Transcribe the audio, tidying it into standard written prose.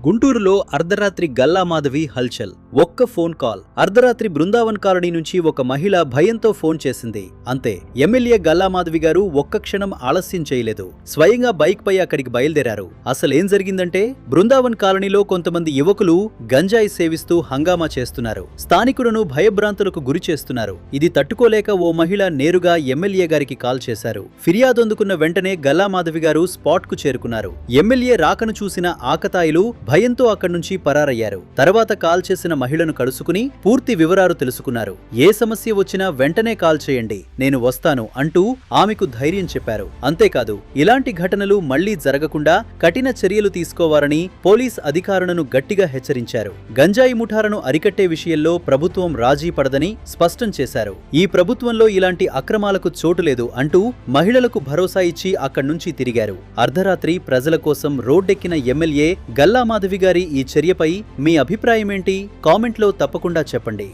గుంటూరులో అర్ధరాత్రి గల్లా మాధవి హల్చల్. ఒక్క ఫోన్ కాల్. అర్ధరాత్రి బృందావన్ కాలనీ నుంచి ఒక మహిళ భయంతో ఫోన్ చేసింది. అంతే. ఎమ్మెల్యే గల్లా మాధవి గారు ఒక్క క్షణం ఆలస్యం చేయలేదు. స్వయంగా బైక్ పై అక్కడికి బయలుదేరారు. అసలేం జరిగిందంటే, బృందావన్ కాలనీలో కొంతమంది యువకులు గంజాయి సేవిస్తూ హంగామా చేస్తున్నారు. స్థానికులను భయభ్రాంతులకు గురి చేస్తున్నారు. ఇది తట్టుకోలేక ఓ మహిళ నేరుగా ఎమ్మెల్యే గారికి కాల్ చేశారు. ఫిర్యాదు అందుకున్న వెంటనే గల్లా మాధవి గారు స్పాట్ కు చేరుకున్నారు. ఎమ్మెల్యే రాకను చూసిన ఆకతాయిలు భయంతో అక్కడి నుంచి పరారయ్యారు. తర్వాత కాల్ చేసిన మహిళను కలుసుకుని పూర్తి వివరాలు తెలుసుకున్నారు. ఏ సమస్య వచ్చినా వెంటనే కాల్ చేయండి, నేను వస్తాను అంటూ ఆమెకు ధైర్యం చెప్పారు. అంతేకాదు, ఇలాంటి ఘటనలు మళ్లీ జరగకుండా కఠిన చర్యలు తీసుకోవాలని పోలీస్ అధికారులను గట్టిగా హెచ్చరించారు. గంజాయి ముఠాలను అరికట్టే విషయంలో ప్రభుత్వం రాజీ పడదని స్పష్టం చేశారు. ఈ ప్రభుత్వంలో ఇలాంటి అక్రమాలకు చోటు లేదు అంటూ మహిళలకు భరోసా ఇచ్చి అక్కడ్నుంచి తిరిగారు. అర్ధరాత్రి ప్రజల కోసం రోడ్డెక్కిన ఎమ్మెల్యే గల్లా మాధవి గారి ఈ చర్యపై మీ అభిప్రాయమేంటి? కామెంట్లో తప్పకుండా చెప్పండి.